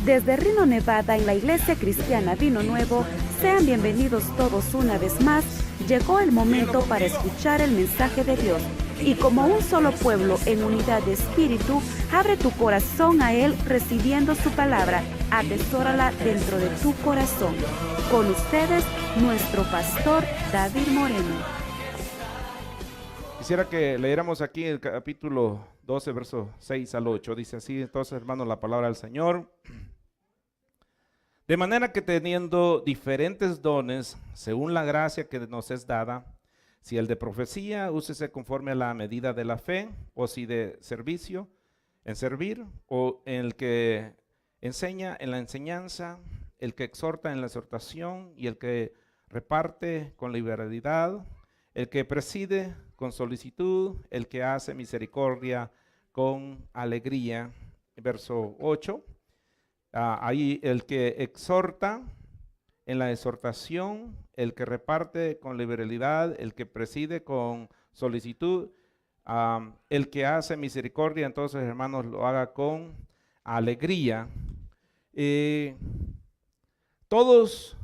Desde Reno, Nevada, en la Iglesia Cristiana Vino Nuevo, sean bienvenidos todos una vez más. Llegó el momento para escuchar el mensaje de Dios. Y como un solo pueblo en unidad de espíritu, abre tu corazón a Él recibiendo su palabra. Atesórala dentro de tu corazón. Con ustedes, nuestro pastor David Moreno. Quisiera que leyéramos aquí el capítulo 12, versos 6 al 8. Dice así, entonces, hermanos, la palabra del Señor. De manera que teniendo diferentes dones, según la gracia que nos es dada, si el de profecía, úsese conforme a la medida de la fe, o si de servicio, en servir, o en el que enseña en la enseñanza, el que exhorta en la exhortación, y el que reparte con liberalidad, el que preside con solicitud, el que hace misericordia con alegría. Verso 8. Ahí el que exhorta en la exhortación, el que reparte con liberalidad, el que preside con solicitud, el que hace misericordia, entonces, hermanos, lo haga con alegría. Todos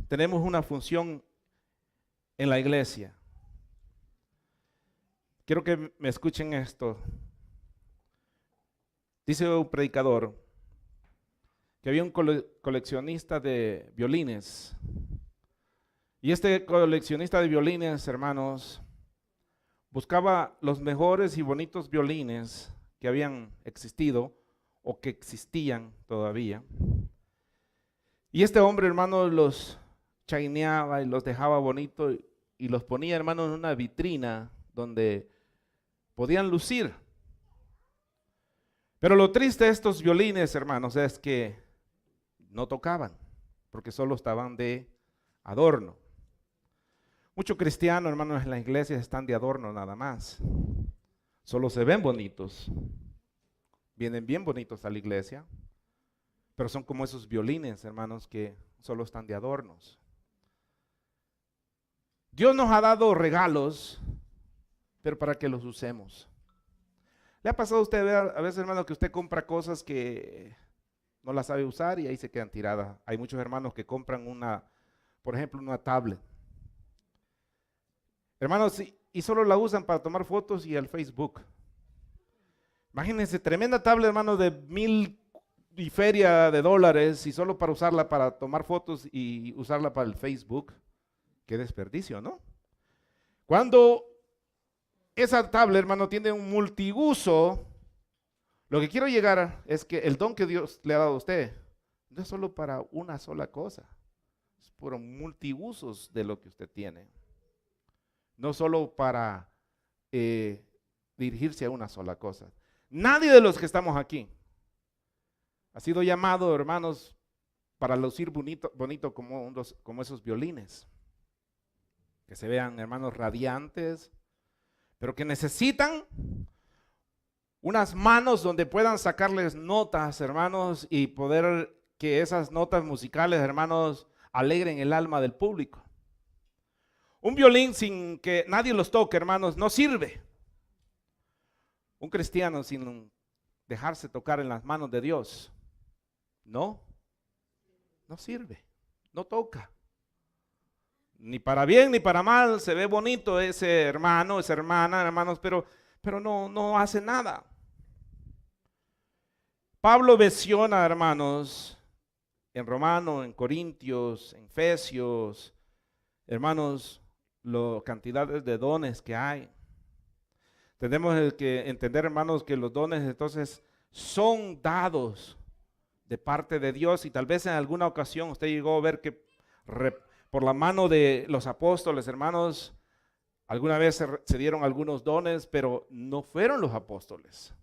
tenemos una función en la iglesia. Quiero que me escuchen esto. Dice un predicador que había un coleccionista de violines. Y este coleccionista de violines, hermanos, buscaba los mejores y bonitos violines que habían existido o que existían todavía. Y este hombre, hermanos, los chaineaba y los dejaba bonitos y los ponía, hermanos, en una vitrina donde podían lucir. Pero lo triste de estos violines, hermanos, es que no tocaban, porque solo estaban de adorno. Muchos cristianos, hermanos, en las iglesias están de adorno nada más. Solo se ven bonitos. Vienen bien bonitos a la iglesia, pero son como esos violines, hermanos, que solo están de adornos. Dios nos ha dado regalos, pero para que los usemos. ¿Le ha pasado a usted a veces, hermano, que usted compra cosas que no las sabe usar y ahí se quedan tiradas? Hay muchos hermanos que compran por ejemplo, una tablet. Hermanos, y solo la usan para tomar fotos y al Facebook. Imagínense, tremenda tablet, hermanos, de 1,000 y feria de dólares y solo para usarla para tomar fotos y usarla para el Facebook. Qué desperdicio, ¿no? Cuando esa tablet, hermano, tiene un multiuso, lo que quiero llegar es que el don que Dios le ha dado a usted no es solo para una sola cosa, es por multiusos de lo que usted tiene. No solo para dirigirse a una sola cosa. Nadie de los que estamos aquí ha sido llamado, hermanos, para lucir bonito como esos violines. Que se vean, hermanos, radiantes, pero que necesitan unas manos donde puedan sacarles notas, hermanos, y poder que esas notas musicales, hermanos, alegren el alma del público. Un violín sin que nadie los toque, hermanos, no sirve. Un cristiano sin dejarse tocar en las manos de Dios, no sirve, no toca. Ni para bien ni para mal, se ve bonito ese hermano, esa hermana, hermanos, pero no hace nada. Pablo menciona, hermanos, en Romanos, en Corintios, en Efesios, hermanos, las cantidades de dones que hay. Tenemos que entender, hermanos, que los dones entonces son dados de parte de Dios, y tal vez en alguna ocasión usted llegó a ver que por la mano de los apóstoles, hermanos, alguna vez se dieron algunos dones, pero no fueron los apóstoles,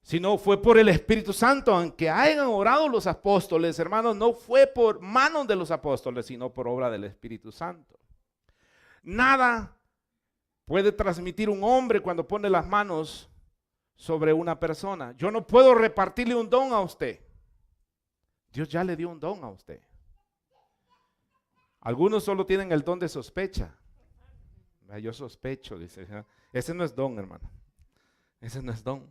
sino fue por el Espíritu Santo. Aunque hayan orado los apóstoles, hermanos, no fue por manos de los apóstoles, sino por obra del Espíritu Santo. Nada puede transmitir un hombre cuando pone las manos sobre una persona. Yo no puedo repartirle un don a usted. Dios ya le dio un don a usted. Algunos solo tienen el don de sospecha. Yo sospecho, dice. Ese no es don, hermano. Ese no es don.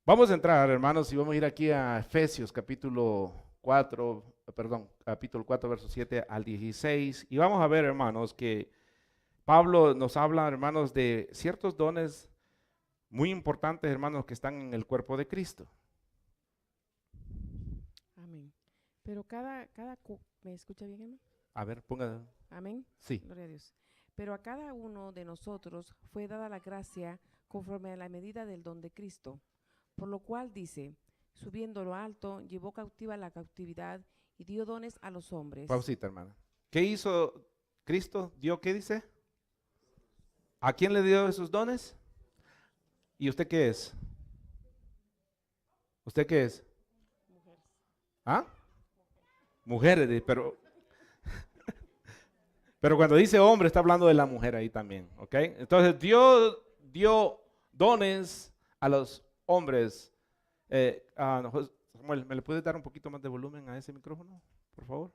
Vamos a entrar, hermanos, y vamos a ir aquí a Efesios capítulo 4, capítulo 4, versos 7 al 16. Y vamos a ver, hermanos, que Pablo nos habla, hermanos, de ciertos dones muy importantes, hermanos, que están en el cuerpo de Cristo. Amén. Pero ¿me escucha bien, hermano? A ver, ponga. Amén. Sí. Gloria a Dios. Pero a cada uno de nosotros fue dada la gracia conforme a la medida del don de Cristo. Por lo cual dice, subiendo lo alto, llevó cautiva la cautividad y dio dones a los hombres. Pausita, hermana. ¿Qué hizo Cristo? ¿Dio qué dice? ¿A quién le dio esos dones? ¿Y usted qué es? ¿Usted qué es? Mujeres. ¿Ah? Mujeres, pero cuando dice hombre está hablando de la mujer ahí también, ¿ok? Entonces Dios dio dones a los hombres. Samuel, ¿me le puede dar un poquito más de volumen a ese micrófono, por favor?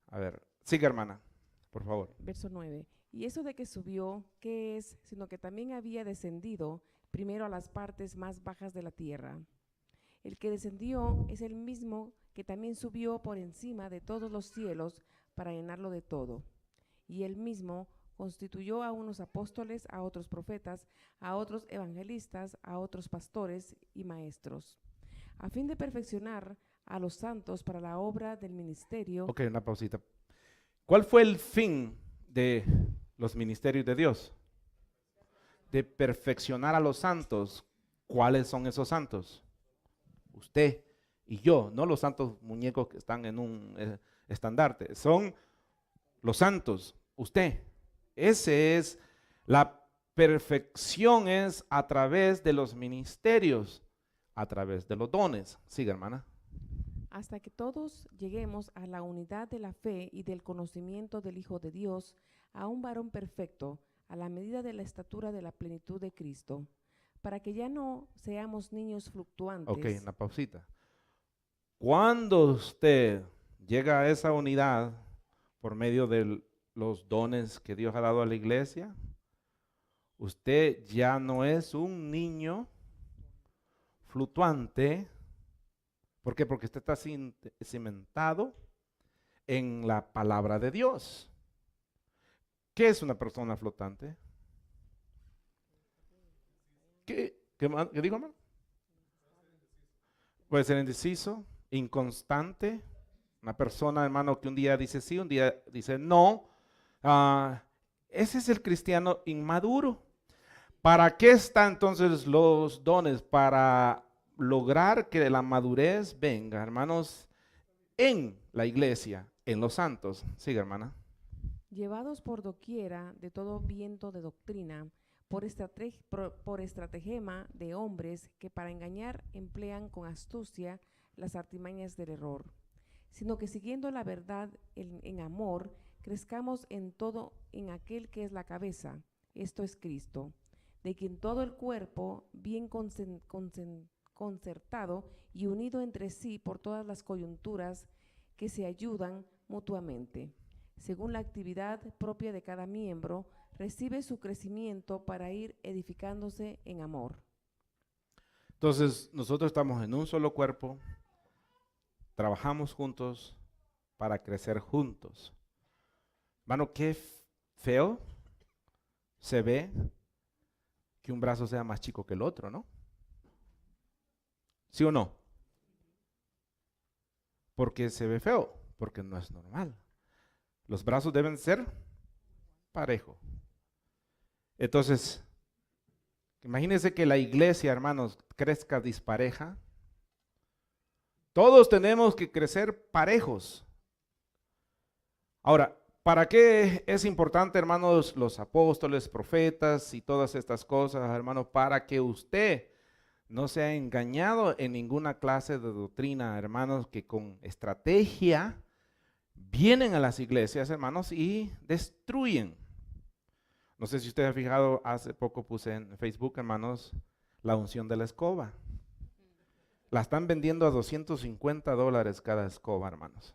A ver, siga, hermana, por favor. Verso 9. Y eso de que subió, ¿qué es? Sino que también había descendido primero a las partes más bajas de la tierra. El que descendió es el mismo que también subió por encima de todos los cielos para llenarlo de todo. Y él mismo constituyó a unos apóstoles, a otros profetas, a otros evangelistas, a otros pastores y maestros, a fin de perfeccionar a los santos para la obra del ministerio. Ok, una pausita. ¿Cuál fue el fin de los ministerios de Dios? De perfeccionar a los santos. ¿Cuáles son esos santos? Usted y yo, no los santos muñecos que están en un estandarte, son los santos, usted. Ese es, la perfección es a través de los ministerios, a través de los dones. Siga, hermana. Hasta que todos lleguemos a la unidad de la fe y del conocimiento del Hijo de Dios, a un varón perfecto, a la medida de la estatura de la plenitud de Cristo, para que ya no seamos niños fluctuantes. Ok, una pausita. Cuando usted llega a esa unidad por medio de los dones que Dios ha dado a la iglesia, usted ya no es un niño fluctuante. ¿Por qué? Porque usted está cimentado en la palabra de Dios. ¿Qué es una persona flotante? ¿Qué dijo, hermano? Puede ser indeciso, inconstante, una persona, hermano, que un día dice sí, un día dice no. Ese es el cristiano inmaduro. ¿Para qué están entonces los dones? Para lograr que la madurez venga, hermanos, en la iglesia, en los santos. Siga, hermana. Llevados por doquiera de todo viento de doctrina, por estratagema de hombres que para engañar emplean con astucia las artimañas del error, sino que siguiendo la verdad en amor, crezcamos en todo en aquel que es la cabeza, esto es Cristo, de quien todo el cuerpo, bien concertado y unido entre sí por todas las coyunturas que se ayudan mutuamente, según la actividad propia de cada miembro, recibe su crecimiento para ir edificándose en amor. Entonces, nosotros estamos en un solo cuerpo, trabajamos juntos para crecer juntos. Hermano, qué feo se ve que un brazo sea más chico que el otro, ¿no? ¿Sí o no? Porque se ve feo, porque no es normal. Los brazos deben ser parejos. Entonces, imagínense que la iglesia, hermanos, crezca dispareja. Todos tenemos que crecer parejos. Ahora, ¿para qué es importante, hermanos, los apóstoles, profetas y todas estas cosas, hermanos? Para que usted no sea engañado en ninguna clase de doctrina, hermanos, que con estrategia vienen a las iglesias, hermanos, y destruyen. No sé si usted ha fijado, hace poco puse en Facebook, hermanos, la unción de la escoba. La están vendiendo a $250 cada escoba, hermanos,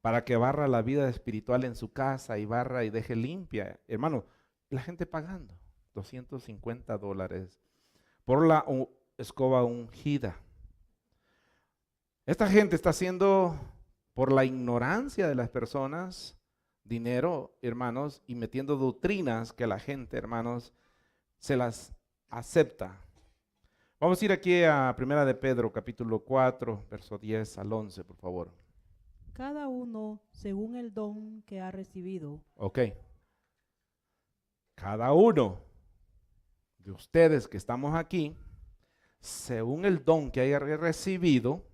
para que barra la vida espiritual en su casa y barra y deje limpia. Hermano, la gente pagando $250 por la escoba ungida. Esta gente está haciendo, por la ignorancia de las personas, dinero, hermanos, y metiendo doctrinas que la gente, hermanos, se las acepta. Vamos a ir aquí a 1 de Pedro, capítulo 4, verso 10 al 11, por favor. Cada uno según el don que ha recibido. Ok. Cada uno de ustedes que estamos aquí, según el don que haya recibido,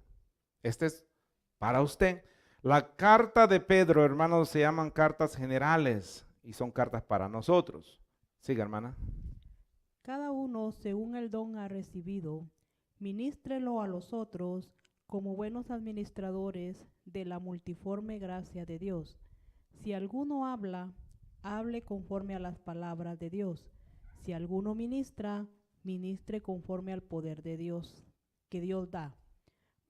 este es para usted. La carta de Pedro, hermanos, se llaman cartas generales y son cartas para nosotros. Siga, hermana. Cada uno según el don ha recibido, ministrelo a los otros como buenos administradores de la multiforme gracia de Dios. Si alguno habla, hable conforme a las palabras de Dios. Si alguno ministra, ministre conforme al poder de Dios, que Dios da,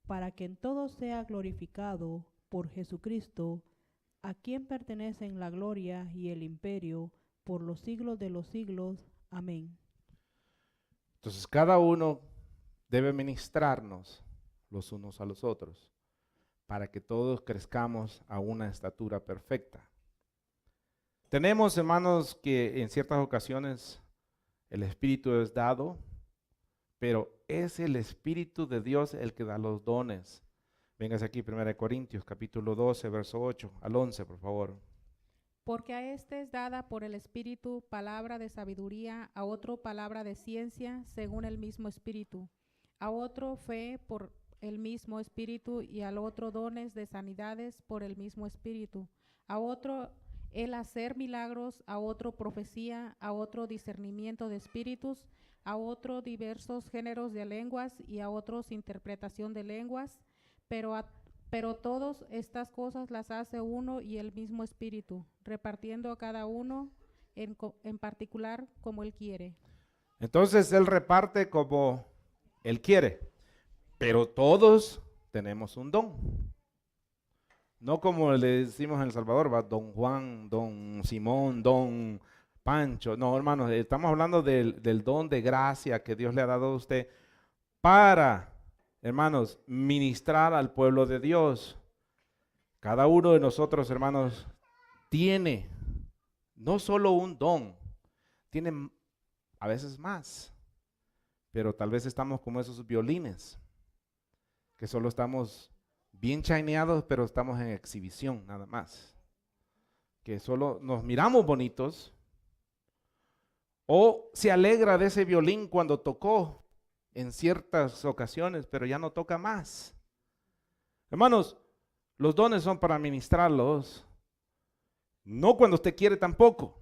para que en todo sea glorificado por Jesucristo, a quien pertenecen la gloria y el imperio por los siglos de los siglos. Amén. Entonces cada uno debe ministrarnos los unos a los otros para que todos crezcamos a una estatura perfecta. Tenemos, hermanos, que en ciertas ocasiones el Espíritu es dado, pero es el Espíritu de Dios el que da los dones. Véngase aquí, 1 Corintios, capítulo 12, verso 8 al 11, por favor. Porque a este es dada por el Espíritu palabra de sabiduría, a otro palabra de ciencia, según el mismo Espíritu, a otro fe por el mismo Espíritu, y al otro dones de sanidades por el mismo Espíritu, a otro el hacer milagros, a otro profecía, a otro discernimiento de espíritus, a otro diversos géneros de lenguas, y a otros interpretación de lenguas, pero todas estas cosas las hace uno y el mismo Espíritu, repartiendo a cada uno en particular como Él quiere. Entonces Él reparte como Él quiere, pero todos tenemos un don. No como le decimos en El Salvador, ¿va? Don Juan, don Simón, don Pancho. No, hermanos, estamos hablando del don de gracia que Dios le ha dado a usted para, hermanos, ministrar al pueblo de Dios. Cada uno de nosotros, hermanos, tiene no solo un don, tiene a veces más, pero tal vez estamos como esos violines, que solo estamos bien chaineados, pero estamos en exhibición nada más, que solo nos miramos bonitos, o se alegra de ese violín cuando tocó en ciertas ocasiones, pero ya no toca más. Hermanos, los dones son para ministrarlos, no cuando usted quiere tampoco.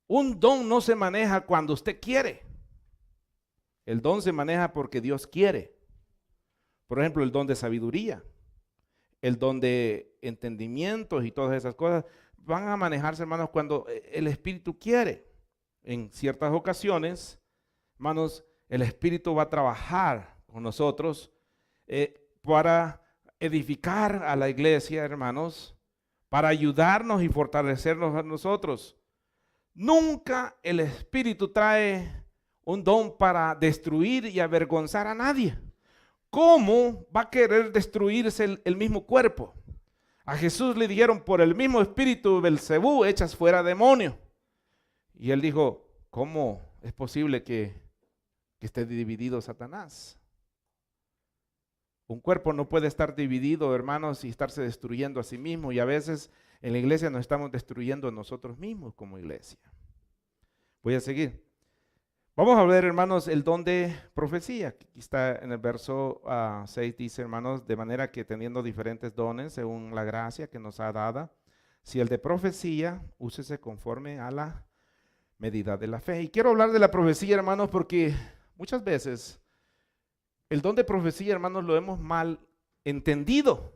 Un don no se maneja cuando usted quiere. El don se maneja porque Dios quiere. Por ejemplo, el don de sabiduría, el don de entendimientos y todas esas cosas van a manejarse, hermanos, cuando el Espíritu quiere. En ciertas ocasiones, hermanos, el Espíritu va a trabajar con nosotros para edificar a la iglesia, hermanos, para ayudarnos y fortalecernos a nosotros. Nunca el Espíritu trae un don para destruir y avergonzar a nadie. ¿Cómo va a querer destruirse el mismo cuerpo? A Jesús le dijeron, por el mismo espíritu Belcebú echas fuera demonio. Y él dijo, ¿cómo es posible que esté dividido Satanás? Un cuerpo no puede estar dividido, hermanos, y estarse destruyendo a sí mismo. Y a veces en la iglesia nos estamos destruyendo a nosotros mismos como iglesia. Voy a seguir. Vamos a ver, hermanos, el don de profecía. Aquí está en el verso 6, dice, hermanos, de manera que teniendo diferentes dones según la gracia que nos ha dada, si el de profecía, úsese conforme a la medida de la fe. Y quiero hablar de la profecía, hermanos, porque muchas veces el don de profecía, hermanos, lo hemos mal entendido.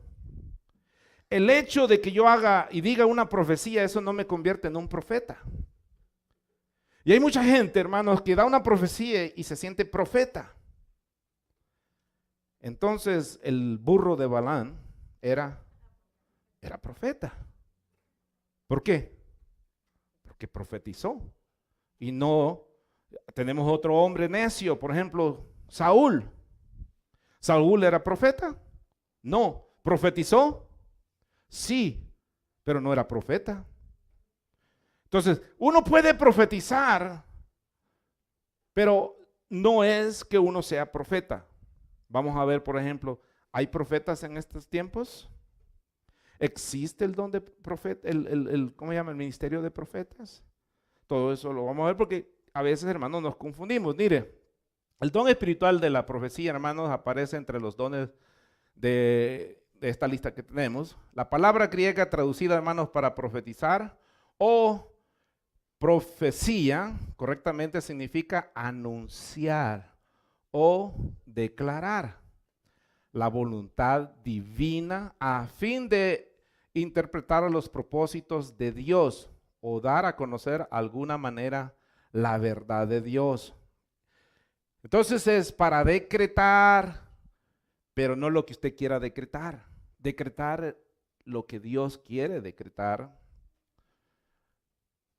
El hecho de que yo haga y diga una profecía, eso no me convierte en un profeta. Y hay mucha gente, hermanos, que da una profecía y se siente profeta. Entonces el burro de Balaam era profeta. ¿Por qué? Porque profetizó y no Tenemos otro hombre necio, por ejemplo, Saúl. ¿Saúl era profeta? No. ¿Profetizó? Sí, pero no era profeta. Entonces, uno puede profetizar, pero no es que uno sea profeta. Vamos a ver, por ejemplo, ¿hay profetas en estos tiempos? ¿Existe el don de profeta, ¿cómo se llama? El ministerio de profetas? Todo eso lo vamos a ver porque a veces, hermanos, nos confundimos. Mire, el don espiritual de la profecía, hermanos, aparece entre los dones de esta lista que tenemos. La palabra griega traducida, hermanos, para profetizar o profecía, correctamente significa anunciar o declarar la voluntad divina a fin de interpretar los propósitos de Dios o dar a conocer alguna manera la verdad de Dios. Entonces es para decretar, pero no lo que usted quiera decretar. Decretar lo que Dios quiere decretar,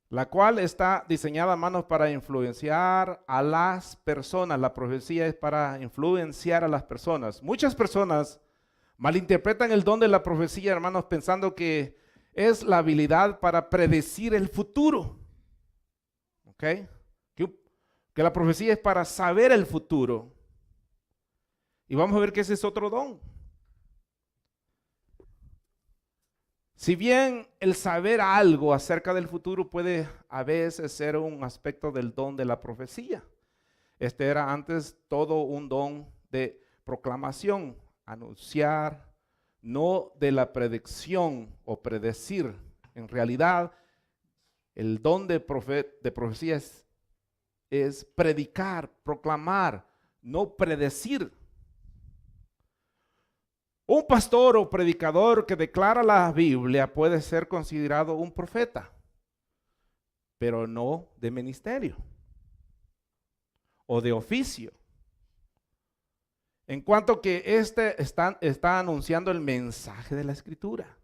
la cual está diseñada, hermanos, para influenciar a las personas. La profecía es para influenciar a las personas. Muchas personas malinterpretan el don de la profecía, hermanos, pensando que es la habilidad para predecir el futuro. ¿Ok? Que la profecía es para saber el futuro. Y vamos a ver que ese es otro don. Si bien el saber algo acerca del futuro puede a veces ser un aspecto del don de la profecía. Este era antes todo un don de proclamación, anunciar, no de la predicción o predecir. En realidad, el don de profecía es predicar, proclamar, no predecir. Un pastor o predicador que declara la Biblia puede ser considerado un profeta, pero no de ministerio o de oficio. En cuanto que está anunciando el mensaje de la Escritura.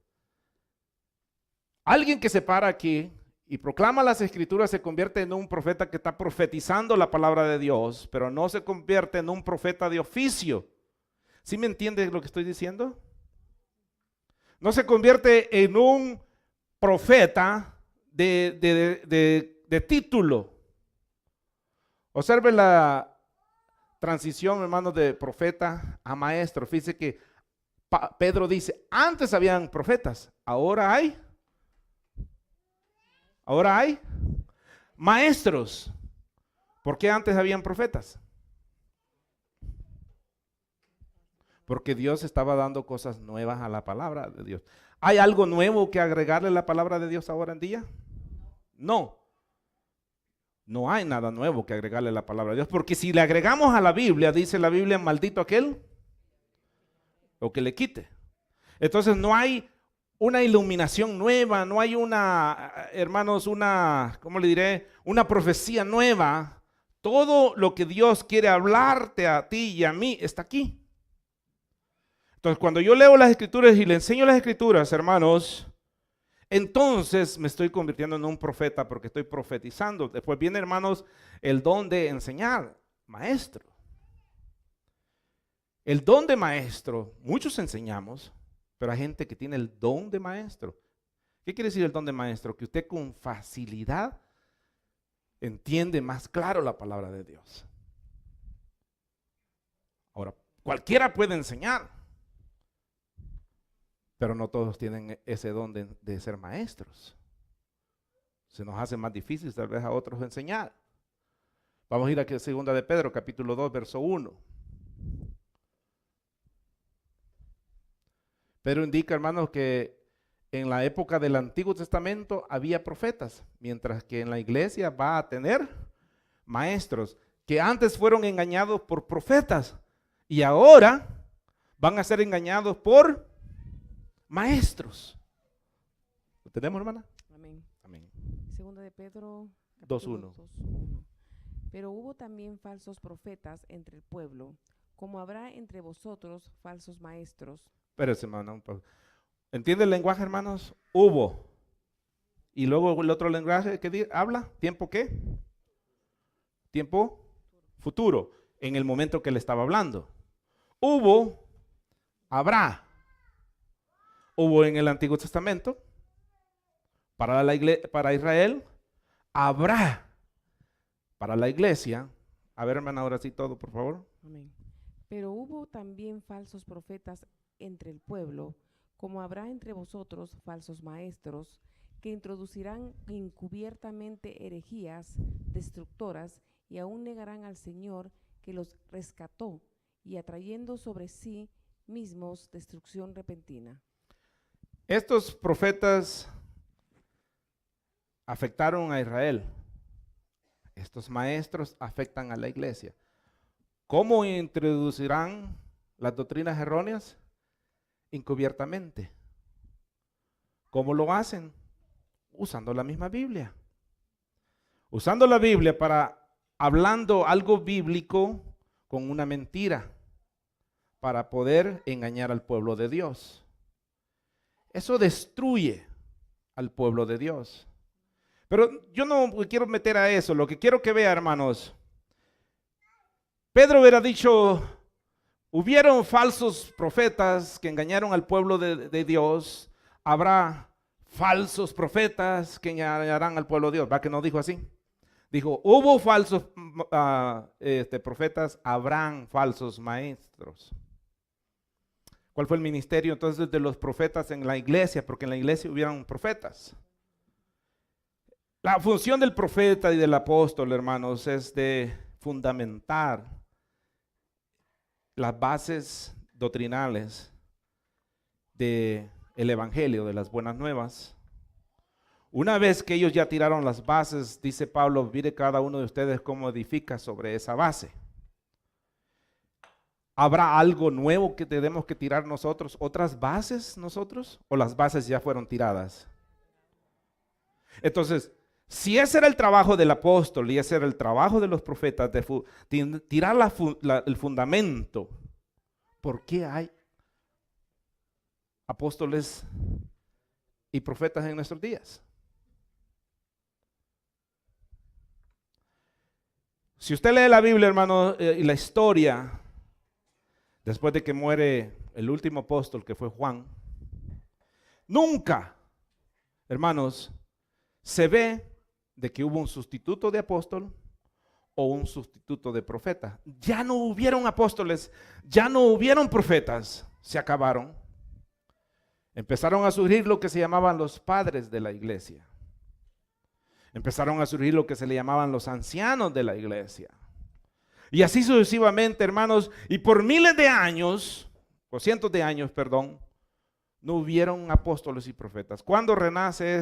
Alguien que se para aquí y proclama las Escrituras se convierte en un profeta que está profetizando la palabra de Dios, pero no se convierte en un profeta de oficio. ¿Sí me entiende lo que estoy diciendo? No se convierte en un profeta de título. Observe la transición, hermanos, de profeta a maestro. Fíjese que Pedro dice, antes habían profetas, ahora hay maestros. ¿Por qué antes habían profetas? Porque Dios estaba dando cosas nuevas a la palabra de Dios. ¿Hay algo nuevo que agregarle a la palabra de Dios ahora en día? No. No hay nada nuevo que agregarle a la palabra de Dios. Porque si le agregamos a la Biblia, dice la Biblia, maldito aquel o que le quite. Entonces no hay una iluminación nueva, no hay hermanos, ¿cómo le diré? Una profecía nueva. Todo lo que Dios quiere hablarte a ti y a mí está aquí. Entonces, cuando yo leo las Escrituras y le enseño las Escrituras, hermanos, entonces me estoy convirtiendo en un profeta porque estoy profetizando. Después viene, hermanos, el don de enseñar, maestro. El don de maestro, muchos enseñamos, pero hay gente que tiene el don de maestro. ¿Qué quiere decir el don de maestro? Que usted con facilidad entiende más claro la palabra de Dios. Ahora, cualquiera puede enseñar. Pero no todos tienen ese don de ser maestros. Se nos hace más difícil tal vez a otros enseñar. Vamos a ir aquí a 2 de Pedro, capítulo 2, verso 1. Pedro indica, hermanos, que en la época del Antiguo Testamento había profetas, mientras que en la iglesia va a tener maestros que antes fueron engañados por profetas y ahora van a ser engañados por maestros. ¿Lo tenemos, hermana? Amén. Amén. Segunda de Pedro 2:1. 2:1. Pero hubo también falsos profetas entre el pueblo, como habrá entre vosotros falsos maestros. Espérese, hermana. ¿Entiende el lenguaje, hermanos? Hubo. Y luego el otro lenguaje que habla, ¿tiempo qué? tiempo futuro, en el momento que le estaba hablando. Hubo, habrá. Hubo en el Antiguo Testamento, para Israel, habrá para la iglesia. A ver, hermana, ahora sí todo, por favor. Amén. Pero hubo también falsos profetas entre el pueblo, como habrá entre vosotros falsos maestros, que introducirán encubiertamente herejías destructoras y aún negarán al Señor que los rescató, y atrayendo sobre sí mismos destrucción repentina. Estos profetas afectaron a Israel. Estos maestros afectan a la iglesia. ¿Cómo introducirán las doctrinas erróneas? Encubiertamente. ¿Cómo lo hacen? Usando la misma Biblia. Usando la Biblia hablando algo bíblico con una mentira para poder engañar al pueblo de Dios. Eso destruye al pueblo de Dios. Pero yo no me quiero meter a eso. Lo que quiero que vea, hermanos, Pedro hubiera dicho, hubieron falsos profetas que engañaron al pueblo de Dios. Habrá falsos profetas que engañarán al pueblo de Dios. ¿Va que no dijo así? Dijo, hubo falsos profetas, habrán falsos maestros. ¿Cuál fue el ministerio entonces de los profetas en la iglesia? Porque en la iglesia hubieron profetas. La función del profeta y del apóstol, hermanos, es de fundamentar las bases doctrinales del evangelio, de las buenas nuevas. Una vez que ellos ya tiraron las bases, dice Pablo, mire cada uno de ustedes cómo edifica sobre esa base. ¿Habrá algo nuevo que tenemos que tirar nosotros? ¿Otras bases nosotros? ¿O las bases ya fueron tiradas? Entonces, si ese era el trabajo del apóstol y ese era el trabajo de los profetas, de tirar el fundamento, ¿por qué hay apóstoles y profetas en nuestros días? Si usted lee la Biblia, hermano, y la historia, después de que muere el último apóstol, que fue Juan, nunca, hermanos, se ve de que hubo un sustituto de apóstol o un sustituto de profeta. Ya no hubieron apóstoles, ya no hubieron profetas, se acabaron. Empezaron a surgir lo que se llamaban los padres de la iglesia. Empezaron a surgir lo que se le llamaban los ancianos de la iglesia. Y así sucesivamente, hermanos, y por miles de años, o cientos de años, perdón, no hubieron apóstoles y profetas. ¿Cuándo renace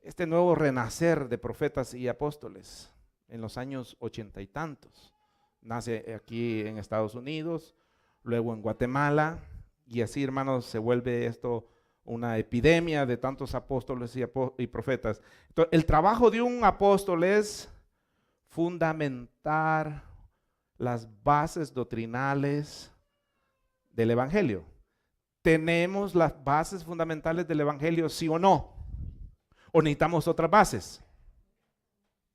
este nuevo renacer de profetas y apóstoles? En los años 80 y tantos. Nace aquí en Estados Unidos, luego en Guatemala, y así, hermanos, se vuelve esto una epidemia de tantos apóstoles y profetas. Entonces, el trabajo de un apóstol es fundamentar las bases doctrinales del evangelio. ¿Tenemos las bases fundamentales del evangelio, sí o no? ¿O necesitamos otras bases?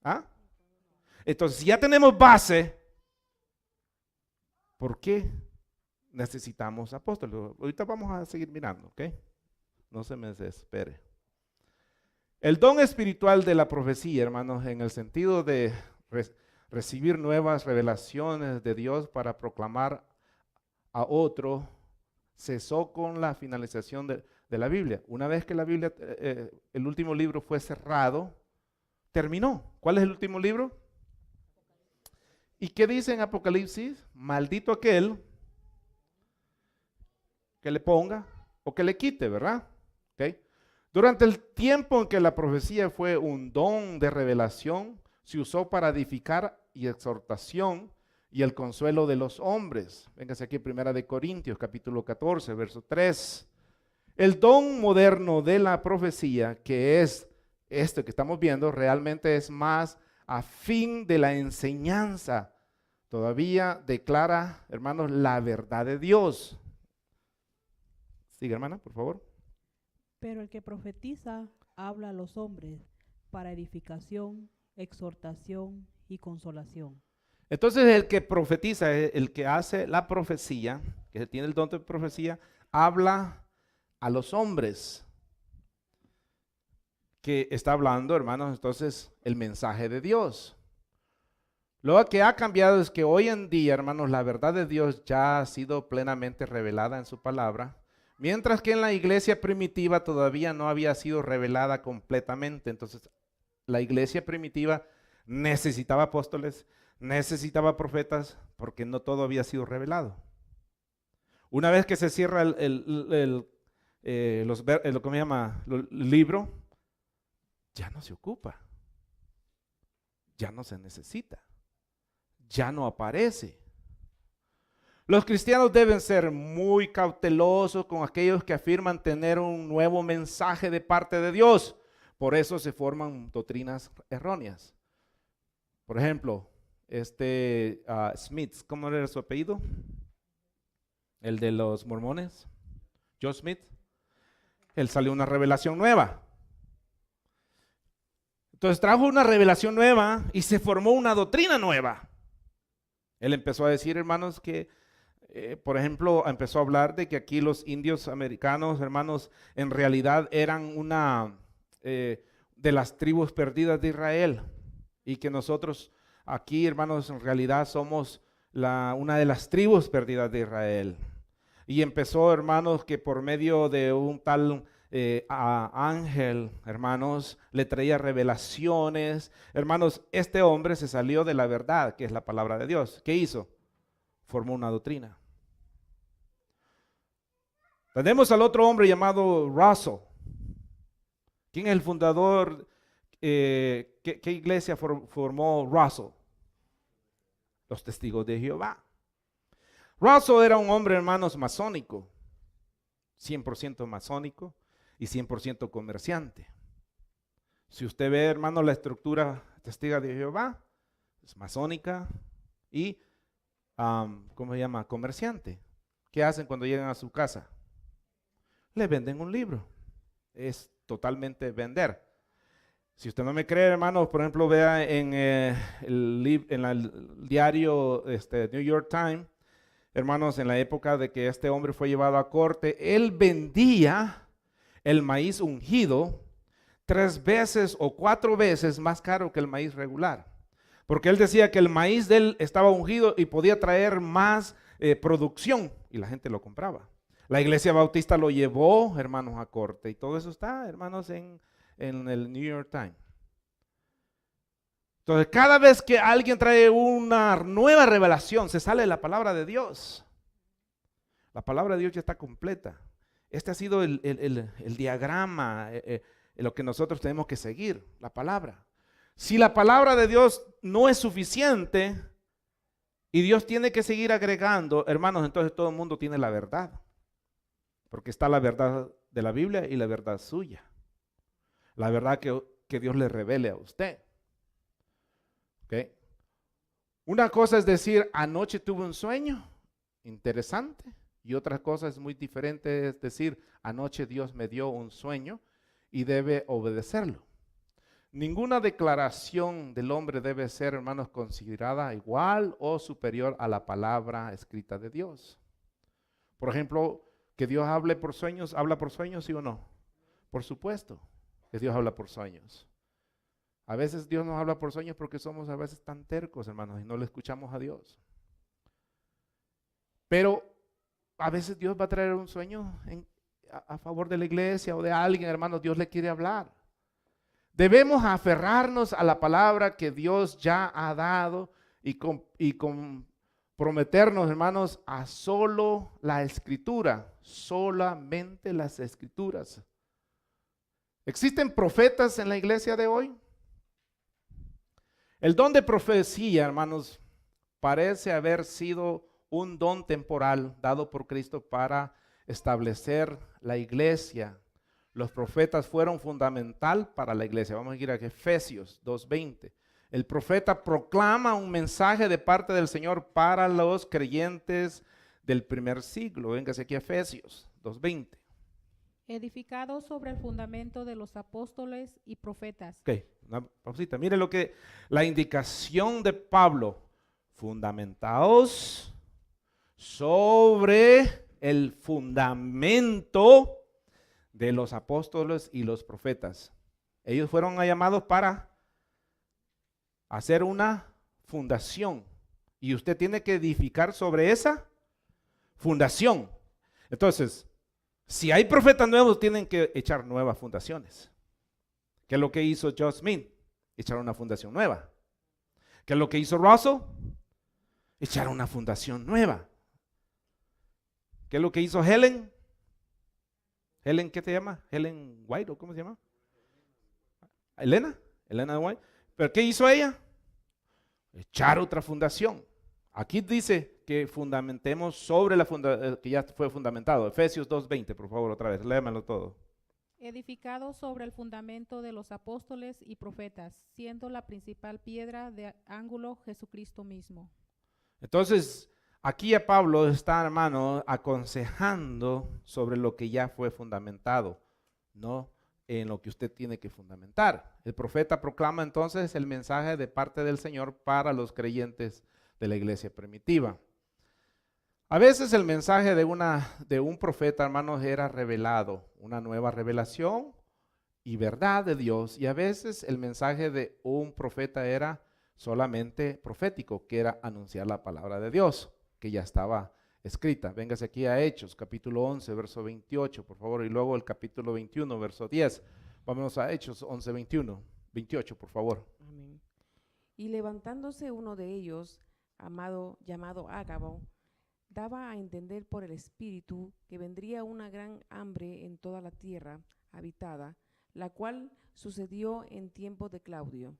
¿Ah? Entonces, si ya tenemos base, ¿por qué necesitamos apóstoles? Ahorita vamos a seguir mirando, ¿ok? No se me desespere. El don espiritual de la profecía, hermanos, en el sentido de recibir nuevas revelaciones de Dios para proclamar a otro, cesó con la finalización de la Biblia. Una vez que la Biblia, el último libro fue cerrado, terminó. ¿Cuál es el último libro? ¿Y qué dice en Apocalipsis? Maldito aquel que le ponga o que le quite, ¿verdad? ¿Okay? Durante el tiempo en que la profecía fue un don de revelación, se usó para edificar y exhortación y el consuelo de los hombres. Véngase aquí, 1 Corintios, capítulo 14, verso 3. El don moderno de la profecía, que es esto que estamos viendo, realmente es más a fin de la enseñanza. Todavía declara, hermanos, la verdad de Dios. Sigue, hermana, por favor. Pero el que profetiza habla a los hombres para edificación, exhortación y consolación. Entonces el que profetiza, el que hace la profecía, que tiene el don de profecía, habla a los hombres. Que está hablando, hermanos, entonces el mensaje de Dios. Lo que ha cambiado es que hoy en día, hermanos, la verdad de Dios ya ha sido plenamente revelada en su palabra, mientras que en la iglesia primitiva todavía no había sido revelada completamente. Entonces, la iglesia primitiva necesitaba apóstoles, necesitaba profetas, porque no todo había sido revelado. Una vez que se cierra el libro, ya no se ocupa, ya no se necesita, ya no aparece. Los cristianos deben ser muy cautelosos con aquellos que afirman tener un nuevo mensaje de parte de Dios. Por eso se forman doctrinas erróneas. Por ejemplo, Smith, ¿cómo era su apellido? El de los mormones, Joe Smith. Él salió una revelación nueva. Entonces trajo una revelación nueva y se formó una doctrina nueva. Él empezó a decir, hermanos, que, por ejemplo, empezó a hablar de que aquí los indios americanos, hermanos, en realidad eran una de las tribus perdidas de Israel. Y que nosotros aquí, hermanos, en realidad somos una de las tribus perdidas de Israel. Y empezó, hermanos, que por medio de un tal ángel, hermanos, le traía revelaciones. Hermanos, este hombre se salió de la verdad, que es la palabra de Dios. ¿Qué hizo? Formó una doctrina. Tenemos al otro hombre llamado Russell. ¿Quién es el fundador? ¿Qué iglesia formó Russell? Los Testigos de Jehová. Russell era un hombre, hermanos, masónico, 100% masónico y 100% comerciante. Si usted ve, hermano, la estructura Testiga de Jehová, es masónica y, ¿cómo se llama? Comerciante. ¿Qué hacen cuando llegan a su casa? Le venden un libro. Es totalmente vender. Si usted no me cree, hermano, por ejemplo, vea en el diario New York Times, hermanos, en la época de que este hombre fue llevado a corte, él vendía el maíz ungido 3 veces o 4 veces más caro que el maíz regular. Porque él decía que el maíz de él estaba ungido y podía traer más producción y la gente lo compraba. La iglesia bautista lo llevó, hermanos, a corte y todo eso está, hermanos, en el New York Times. Entonces, cada vez que alguien trae una nueva revelación, se sale de la palabra de Dios. La palabra de Dios ya está completa. Este ha sido el diagrama, lo que nosotros tenemos que seguir, la palabra. Si la palabra de Dios no es suficiente y Dios tiene que seguir agregando, hermanos, entonces todo el mundo tiene la verdad. Porque está la verdad de la Biblia y la verdad suya. La verdad que Dios le revele a usted. ¿Okay? Una cosa es decir, anoche tuve un sueño interesante. Y otra cosa es muy diferente, es decir, anoche Dios me dio un sueño y debe obedecerlo. Ninguna declaración del hombre debe ser, hermanos, considerada igual o superior a la palabra escrita de Dios. Por ejemplo, que Dios hable por sueños, ¿habla por sueños, sí o no? Por supuesto que Dios habla por sueños. A veces Dios nos habla por sueños porque somos a veces tan tercos, hermanos, y no le escuchamos a Dios. Pero a veces Dios va a traer un sueño a favor de la iglesia o de alguien, hermanos, Dios le quiere hablar. Debemos aferrarnos a la palabra que Dios ya ha dado y comprometernos, hermanos, a solo la escritura, solamente las escrituras. ¿Existen profetas en la iglesia de hoy? El don de profecía, hermanos, parece haber sido un don temporal dado por Cristo para establecer la iglesia. Los profetas fueron fundamental para la iglesia. Vamos a ir a Efesios 2:20. El profeta proclama un mensaje de parte del Señor para los creyentes del primer siglo. Véngase aquí a Efesios 2:20. edificado sobre el fundamento de los apóstoles y profetas. Ok, una pausita. Mire lo que la indicación de Pablo, fundamentados sobre el fundamento de los apóstoles y los profetas. Ellos fueron llamados para hacer una fundación y usted tiene que edificar sobre esa fundación. Entonces, si hay profetas nuevos, tienen que echar nuevas fundaciones. ¿Qué es lo que hizo Joe Smith? Echar una fundación nueva. ¿Qué es lo que hizo Russell? Echar una fundación nueva. ¿Qué es lo que hizo Helen? Helen, ¿qué te llama? Helen White, ¿o cómo se llama? Elena White. ¿Pero qué hizo ella? Echar otra fundación. Aquí dice que fundamentemos sobre la fundación que ya fue fundamentado. Efesios 2:20, por favor, otra vez, léamelo todo. Edificado sobre el fundamento de los apóstoles y profetas, siendo la principal piedra de ángulo Jesucristo mismo. Entonces, aquí a Pablo está, hermano, aconsejando sobre lo que ya fue fundamentado, no en lo que usted tiene que fundamentar. El profeta proclama entonces el mensaje de parte del Señor para los creyentes de la iglesia primitiva. A veces el mensaje de un profeta, hermanos, era revelado, una nueva revelación y verdad de Dios, y a veces el mensaje de un profeta era solamente profético, que era anunciar la palabra de Dios, que ya estaba escrita. Véngase aquí a Hechos, capítulo 11, verso 28, por favor, y luego el capítulo 21, verso 10. Vámonos a Hechos 11, 28, por favor. Amén. Y levantándose uno de ellos, llamado Ágabo, daba a entender por el Espíritu que vendría una gran hambre en toda la tierra habitada, la cual sucedió en tiempo de Claudio.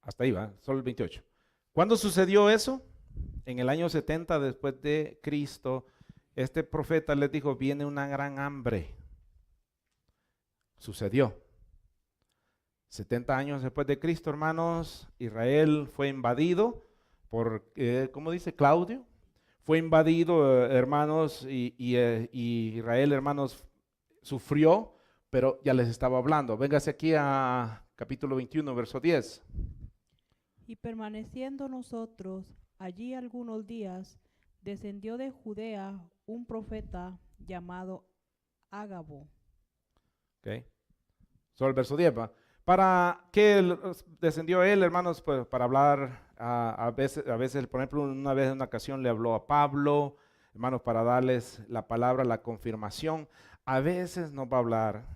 Hasta ahí va, solo el 28. ¿Cuándo sucedió eso? En el año 70 después de Cristo, este profeta les dijo, viene una gran hambre. Sucedió. 70 años después de Cristo, hermanos, Israel fue invadido por, ¿cómo dice? Claudio. Fue invadido, hermanos, y Israel, hermanos, sufrió, pero ya les estaba hablando. Véngase aquí a capítulo 21, verso 10. Y permaneciendo nosotros allí algunos días, descendió de Judea un profeta llamado Ágabo. Ok. Solo el verso 10 va. ¿Para qué descendió él, hermanos? Pues para hablar, a veces, por ejemplo, una vez en una ocasión le habló a Pablo, hermanos, para darles la palabra, la confirmación. A veces nos va a hablar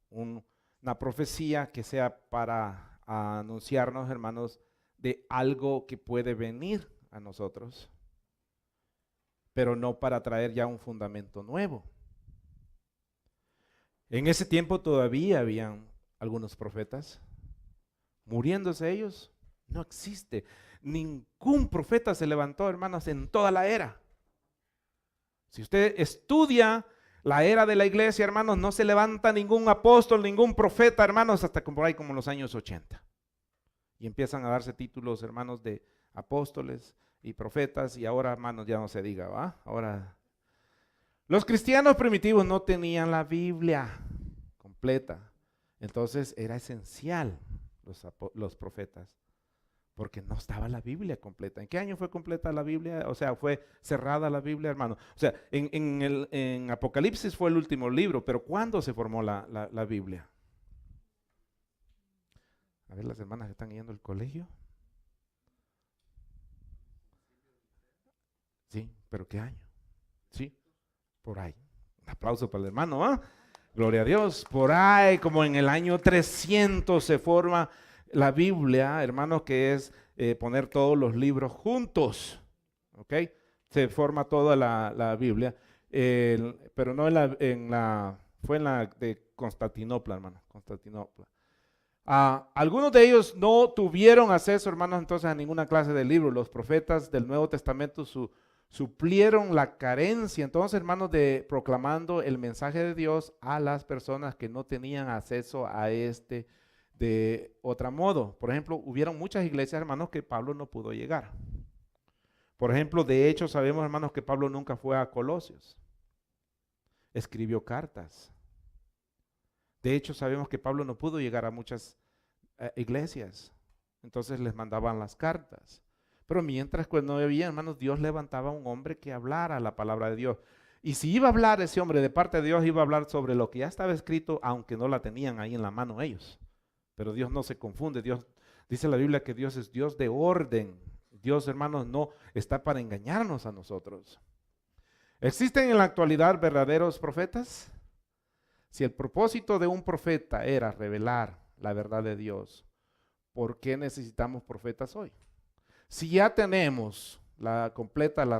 una profecía que sea para anunciarnos, hermanos, de algo que puede venir a nosotros, pero no para traer ya un fundamento nuevo. En ese tiempo todavía habían algunos profetas, muriéndose ellos, no existe. Ningún profeta se levantó, hermanos, en toda la era. Si usted estudia la era de la iglesia, hermanos, no se levanta ningún apóstol, ningún profeta, hermanos, hasta por ahí como los años 80. Y empiezan a darse títulos, hermanos, de apóstoles y profetas, y ahora, hermanos, ya no se diga, ¿va? Ahora, los cristianos primitivos no tenían la Biblia completa. Entonces era esencial los profetas, porque no estaba la Biblia completa. ¿En qué año fue completa la Biblia? O sea, fue cerrada la Biblia, hermano. O sea, en Apocalipsis fue el último libro, pero ¿cuándo se formó la Biblia? A ver, las hermanas que están yendo al colegio. Sí, pero ¿qué año? Sí, por ahí. Un aplauso para el hermano, ¿ah? Gloria a Dios. Por ahí, como en el año 300 se forma la Biblia, hermanos, que es poner todos los libros juntos. ¿Ok? Se forma toda la Biblia. Pero no fue en la de Constantinopla, hermano. Constantinopla. Algunos de ellos no tuvieron acceso, hermanos, entonces a ninguna clase de libro. Los profetas del Nuevo Testamento suplieron la carencia, entonces, hermanos, de proclamando el mensaje de Dios a las personas que no tenían acceso a de otro modo. Por ejemplo, hubieron muchas iglesias, hermanos, que Pablo no pudo llegar. Por ejemplo, de hecho, sabemos, hermanos, que Pablo nunca fue a Colosios. escribió cartas. De hecho, sabemos que Pablo no pudo llegar a muchas iglesias, entonces les mandaban las cartas. Pero mientras cuando había, hermanos, Dios levantaba a un hombre que hablara la palabra de Dios. Y si iba a hablar ese hombre de parte de Dios, iba a hablar sobre lo que ya estaba escrito, aunque no la tenían ahí en la mano ellos. Pero Dios no se confunde. Dios, dice la Biblia que Dios es Dios de orden. Dios, hermanos, no está para engañarnos a nosotros. ¿Existen en la actualidad verdaderos profetas? Si el propósito de un profeta era revelar la verdad de Dios, ¿por qué necesitamos profetas hoy? Si ya tenemos la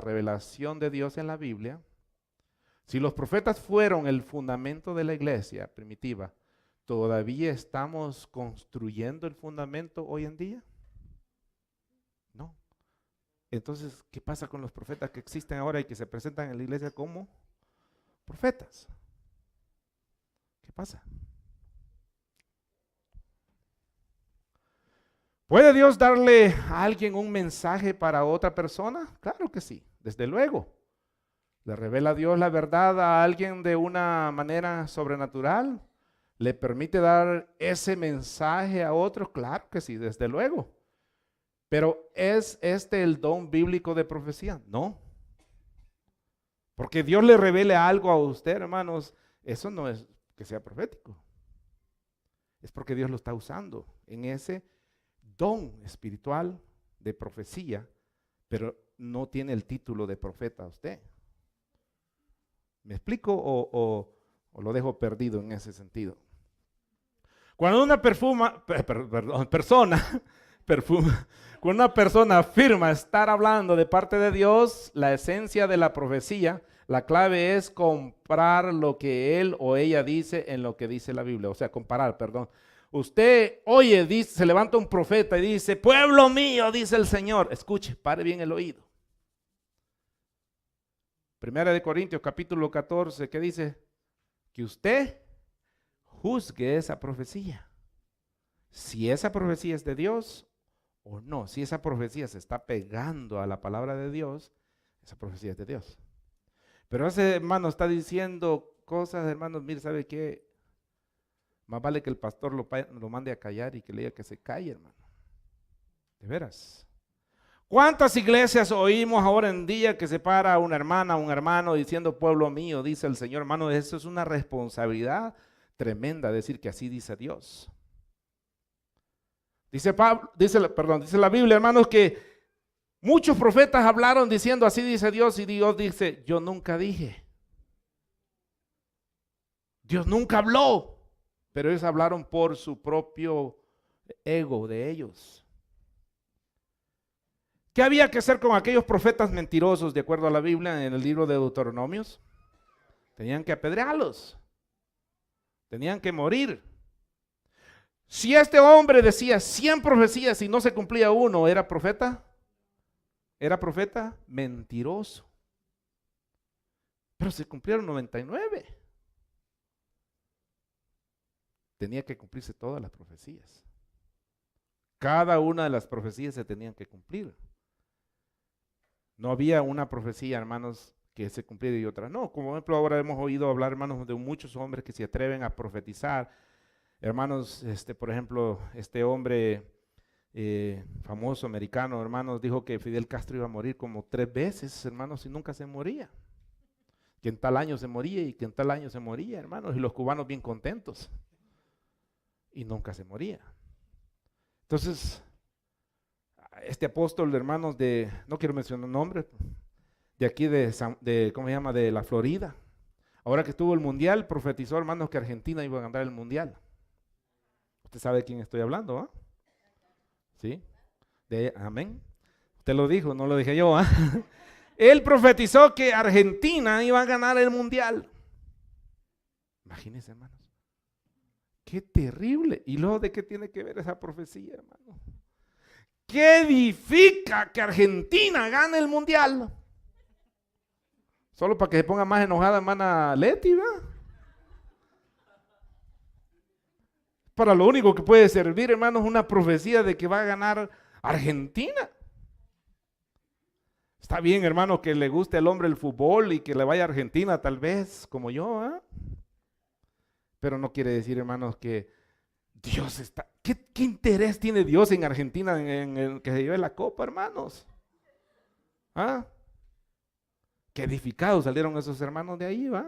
revelación de Dios en la Biblia, si los profetas fueron el fundamento de la iglesia primitiva, ¿todavía estamos construyendo el fundamento hoy en día? No. Entonces, ¿qué pasa con los profetas que existen ahora y que se presentan en la iglesia como profetas? ¿Qué pasa? ¿Puede Dios darle a alguien un mensaje para otra persona? Claro que sí, desde luego. ¿Le revela a Dios la verdad a alguien de una manera sobrenatural? ¿Le permite dar ese mensaje a otros? Claro que sí, desde luego. Pero ¿es este el don bíblico de profecía? No. Porque Dios le revele algo a usted, hermanos, eso no es que sea profético. Es porque Dios lo está usando en ese don espiritual de profecía, pero no tiene el título de profeta usted. ¿Me explico o lo dejo perdido en ese sentido? Cuando una cuando una persona afirma estar hablando de parte de Dios, la esencia de la profecía, la clave es comparar lo que él o ella dice en lo que dice la Biblia. O sea, comparar, perdón. Usted oye, dice, se levanta un profeta y dice, pueblo mío, dice el Señor. Escuche, pare bien el oído. Primera de Corintios, capítulo 14, ¿qué dice? Que usted juzgue esa profecía. Si esa profecía es de Dios o no. Si esa profecía se está pegando a la palabra de Dios, esa profecía es de Dios. Pero ese hermano está diciendo cosas, hermanos, mire, ¿sabe qué? Más vale que el pastor lo mande a callar y que le diga que se calle, hermano. De veras. ¿Cuántas iglesias oímos ahora en día que se para una hermana, un hermano diciendo pueblo mío, dice el Señor? Hermano, eso es una responsabilidad tremenda decir que así dice Dios. Dice la Biblia, hermanos, que muchos profetas hablaron diciendo así dice Dios, y Dios dice, yo nunca dije. Dios nunca habló, pero ellos hablaron por su propio ego de ellos. ¿Qué había que hacer con aquellos profetas mentirosos de acuerdo a la Biblia en el libro de Deuteronomios? Tenían que apedrearlos, tenían que morir. Si este hombre decía 100 profecías y no se cumplía uno, ¿era profeta? ¿Era profeta? Mentiroso. Pero se cumplieron 99. Tenía que cumplirse todas las profecías. Cada una de las profecías se tenían que cumplir. No había una profecía, hermanos, que se cumpliera y otra no. Como ejemplo, ahora hemos oído hablar, hermanos, de muchos hombres que se atreven a profetizar. Hermanos, por ejemplo, este hombre famoso americano, hermanos, dijo que Fidel Castro iba a morir como 3 veces, hermanos, y nunca se moría. Que en tal año se moría y que en tal año se moría, hermanos, y los cubanos bien contentos. Y nunca se moría. Entonces, este apóstol, hermanos, no quiero mencionar nombres, de aquí ¿cómo se llama? De la Florida. Ahora que estuvo el mundial, profetizó, hermanos, que Argentina iba a ganar el mundial. Usted sabe de quién estoy hablando, ¿ah? ¿Sí? Amén. Usted lo dijo, no lo dije yo, ¿ah? Él profetizó que Argentina iba a ganar el mundial. Imagínense, hermanos. Qué terrible. ¿Y luego de qué tiene que ver esa profecía, hermano? ¿Qué edifica que Argentina gane el mundial? Solo para que se ponga más enojada hermana Leti, ¿verdad? Para lo único que puede servir, hermanos, una profecía de que va a ganar Argentina. Está bien, hermano, que le guste al hombre el fútbol y que le vaya a Argentina tal vez, como yo, ¿eh? Pero no quiere decir, hermanos, que Dios está... ¿Qué interés tiene Dios en Argentina en el que se lleve la copa, hermanos? ¿Ah? Qué edificados salieron esos hermanos de ahí, ¿va?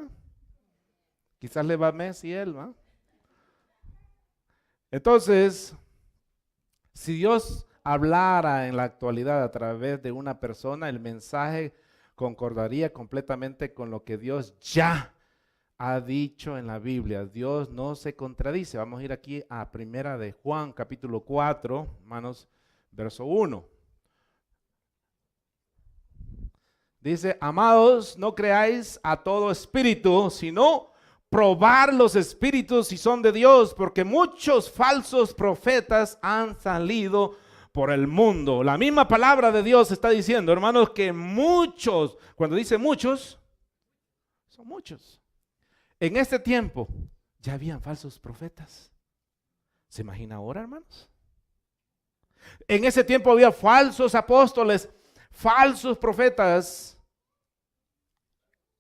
Quizás le va a Messi él, ¿va? Entonces, si Dios hablara en la actualidad a través de una persona, el mensaje concordaría completamente con lo que Dios ya ha dicho en la Biblia. Dios no se contradice. Vamos a ir aquí a Primera de Juan, capítulo 4, hermanos, verso 1. Dice, amados, no creáis a todo espíritu, sino probar los espíritus si son de Dios, porque muchos falsos profetas han salido por el mundo. La misma palabra de Dios está diciendo, hermanos, que muchos, cuando dice muchos, son muchos. En este tiempo ya habían falsos profetas. ¿Se imagina ahora, hermanos? En ese tiempo había falsos apóstoles, falsos profetas,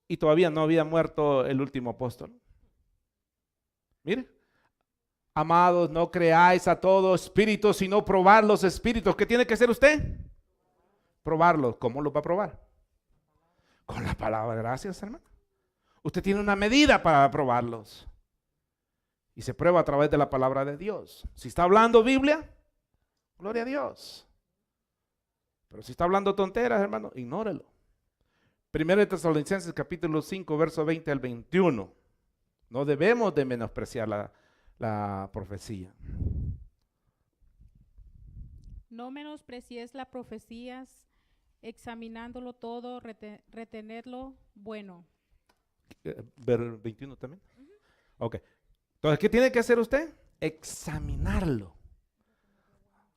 y todavía no había muerto el último apóstol. Mire, amados, no creáis a todo espíritu, sino probar los espíritus. ¿Qué tiene que hacer usted? Probarlos. ¿Cómo los va a probar? Con la palabra. Gracias, hermano. Usted tiene una medida para probarlos. Y se prueba a través de la palabra de Dios. Si está hablando Biblia, gloria a Dios. Pero si está hablando tonteras, hermano, ignórelo. Primero de Tesalonicenses capítulo 5, verso 20 al 21. No debemos de menospreciar la profecía. No menosprecies las profecías, examinándolo todo, retenerlo bueno. Ver 21 también. Ok. Entonces, ¿qué tiene que hacer usted? Examinarlo.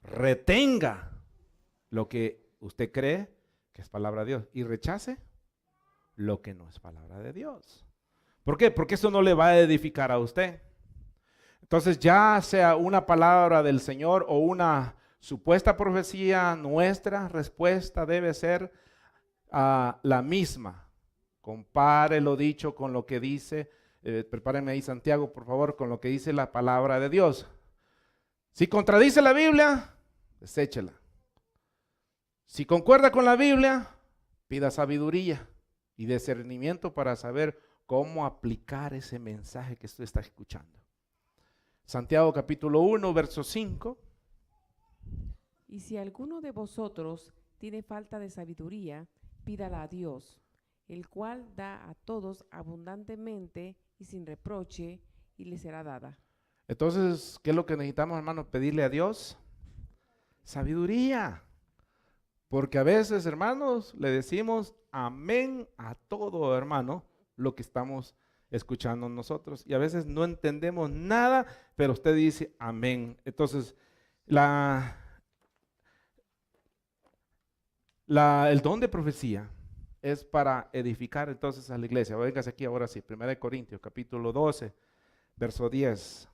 Retenga lo que usted cree que es palabra de Dios y rechace lo que no es palabra de Dios. ¿Por qué? Porque eso no le va a edificar a usted. Entonces, ya sea una palabra del Señor o una supuesta profecía, nuestra respuesta debe ser la misma. Compare lo dicho con lo que dice, prepárenme ahí Santiago, por favor, con lo que dice la palabra de Dios. Si contradice la Biblia, deséchela. Si concuerda con la Biblia, pida sabiduría y discernimiento para saber cómo aplicar ese mensaje que usted está escuchando. Santiago capítulo 1, verso 5. Y si alguno de vosotros tiene falta de sabiduría, pídala a Dios, el cual da a todos abundantemente y sin reproche, y le será dada. Entonces, ¿qué es lo que necesitamos, hermanos? Pedirle a Dios sabiduría. Porque a veces, hermanos, le decimos amén a todo, hermano, lo que estamos escuchando nosotros. Y a veces no entendemos nada, pero usted dice amén. Entonces, el don de profecía es para edificar entonces a la iglesia. Véngase aquí ahora sí, 1 Corintios capítulo 12, verso 10.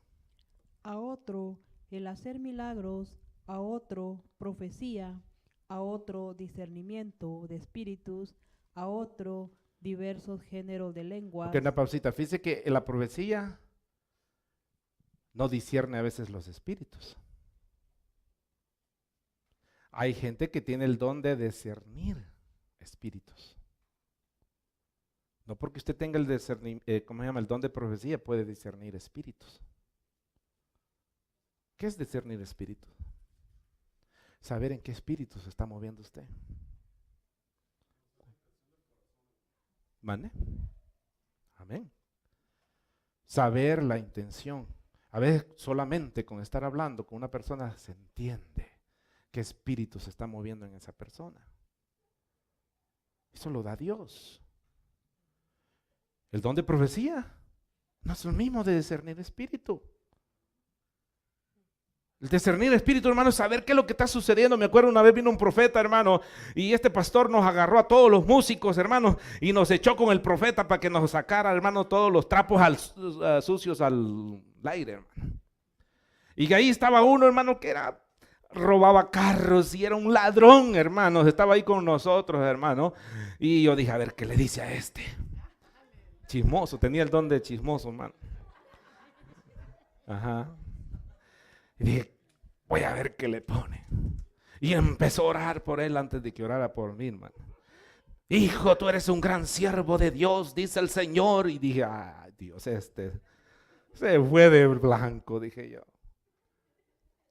A otro el hacer milagros, a otro profecía, a otro discernimiento de espíritus, a otro diversos géneros de lenguas. Ok, una pausita. Fíjese que la profecía no discierne a veces los espíritus. Hay gente que tiene el don de discernir espíritus. No porque usted tenga el el don de profecía puede discernir espíritus. ¿Qué es discernir espíritus? Saber en qué espíritu se está moviendo usted. ¿Mande? Amén. Saber la intención. A veces solamente con estar hablando con una persona se entiende qué espíritu se está moviendo en esa persona. Eso lo da Dios. El don de profecía no es lo mismo de discernir espíritu. El discernir espíritu, hermano, es saber qué es lo que está sucediendo. Me acuerdo una vez vino un profeta, hermano, y este pastor nos agarró a todos los músicos, hermano, y nos echó con el profeta para que nos sacara, hermano, todos los trapos sucios al aire, hermano. Y ahí estaba uno, hermano, que era robaba carros y era un ladrón, hermanos. Estaba ahí con nosotros, hermano. Y yo dije, a ver, ¿qué le dice a este? Chismoso, tenía el don de chismoso, hermano. Ajá. Y dije, voy a ver qué le pone. Y empezó a orar por él antes de que orara por mí, hermano. Hijo, tú eres un gran siervo de Dios, dice el Señor. Y dije, ay, Dios, se fue de blanco, dije yo.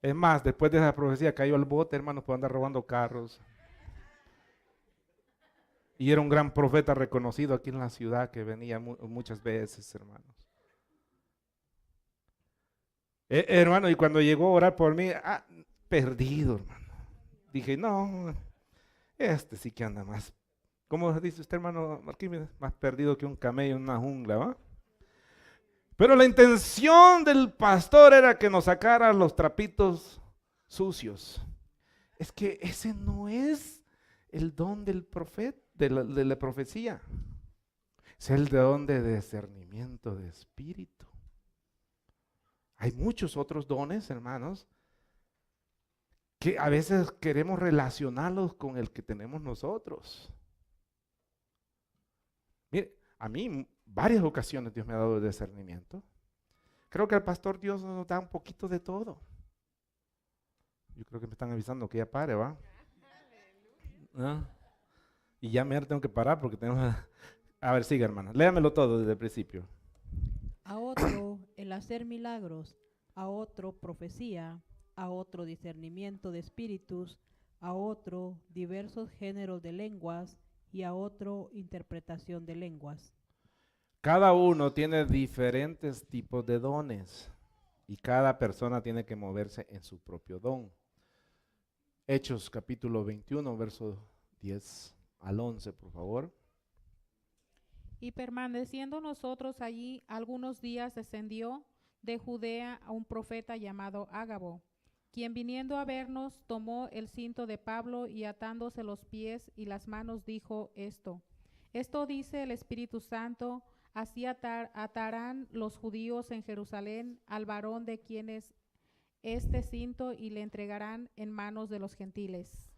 Es más, después de esa profecía cayó al bote, hermano, por andar robando carros. Y era un gran profeta reconocido aquí en la ciudad que venía muchas veces, hermanos. Hermano, y cuando llegó a orar por mí, perdido, hermano. Dije, no, sí que anda más. ¿Cómo dice usted, hermano Marquímedes? Más perdido que un camello en una jungla, ¿va? Pero la intención del pastor era que nos sacara los trapitos sucios. Es que ese no es el don del profeta, de la profecía. Es el don de discernimiento de espíritu. Hay muchos otros dones, hermanos, que a veces queremos relacionarlos con el que tenemos nosotros. Mire, a mí varias ocasiones Dios me ha dado discernimiento. Creo que al pastor Dios nos da un poquito de todo. Yo creo que me están avisando que ya pare, ¿va? ¿Ah? Y ya me tengo que parar porque tenemos... A ver, siga, hermano. Léamelo todo desde el principio. A otro el hacer milagros, a otro profecía, a otro discernimiento de espíritus, a otro diversos géneros de lenguas y a otro interpretación de lenguas. Cada uno tiene diferentes tipos de dones y cada persona tiene que moverse en su propio don. Hechos capítulo 21, versos 10 al 11, por favor. Y permaneciendo nosotros allí algunos días, descendió de Judea a un profeta llamado Ágabo, quien viniendo a vernos tomó el cinto de Pablo y atándose los pies y las manos dijo esto dice el Espíritu Santo, así atarán los judíos en Jerusalén al varón de quienes este cinto y le entregarán en manos de los gentiles.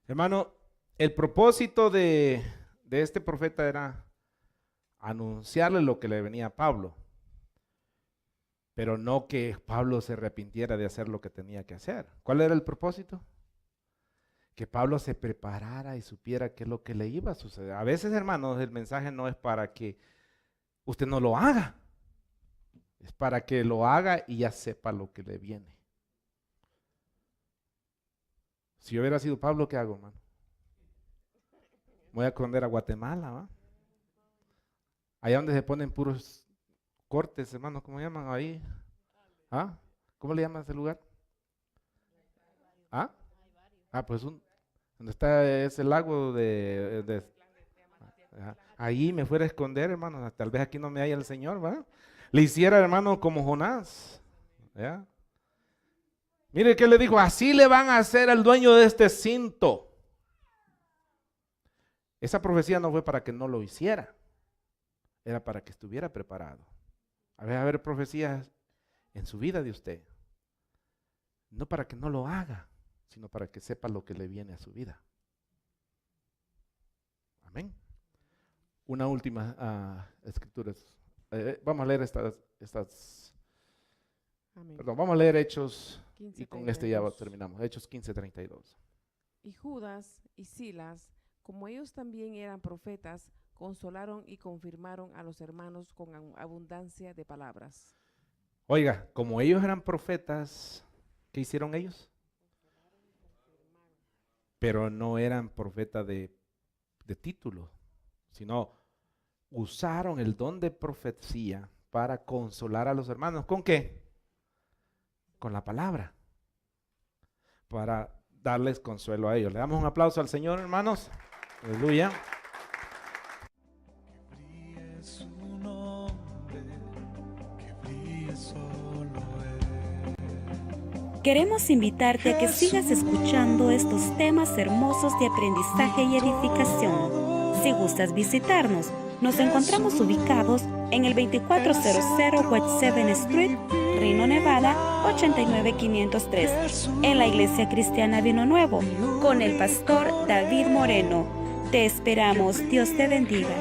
Hermano, el propósito de este profeta era anunciarle lo que le venía a Pablo, pero no que Pablo se arrepintiera de hacer lo que tenía que hacer. ¿Cuál era el propósito? Que Pablo se preparara y supiera qué es lo que le iba a suceder. A veces, hermanos, el mensaje no es para que usted no lo haga, es para que lo haga y ya sepa lo que le viene. Si yo hubiera sido Pablo, ¿qué hago, hermano? Voy a esconder a Guatemala, ¿va? Allá donde se ponen puros cortes, hermano, ¿cómo llaman ahí? ¿Ah? ¿Cómo le llaman a ese lugar? ¿Ah? Pues donde está ese lago ahí me fuera a esconder, hermano. Tal vez aquí no me haya el Señor, ¿va? Le hiciera, hermano, como Jonás, ¿ya? Mire qué le dijo, así le van a hacer al dueño de este cinto. Esa profecía no fue para que no lo hiciera, era para que estuviera preparado. A ver profecías en su vida de usted, no para que no lo haga, sino para que sepa lo que le viene a su vida. Amén. Una última escritura. Vamos a leer vamos a leer Hechos 15, y con 32. Este ya terminamos. Hechos 15:32. Y Judas y Silas, como ellos también eran profetas, consolaron y confirmaron a los hermanos con abundancia de palabras. Oiga, como ellos eran profetas, ¿qué hicieron ellos? Pero no eran profetas de título, sino usaron el don de profecía para consolar a los hermanos. ¿Con qué? Con la palabra, para darles consuelo a ellos. Le damos un aplauso al Señor, hermanos. Aleluya. Queremos invitarte a que sigas escuchando estos temas hermosos de aprendizaje y edificación. Si gustas visitarnos, nos encontramos ubicados en el 2400 West 7th Street, Reno, Nevada 89503, en la Iglesia Cristiana Vino Nuevo, con el pastor David Moreno. Te esperamos. Dios te bendiga.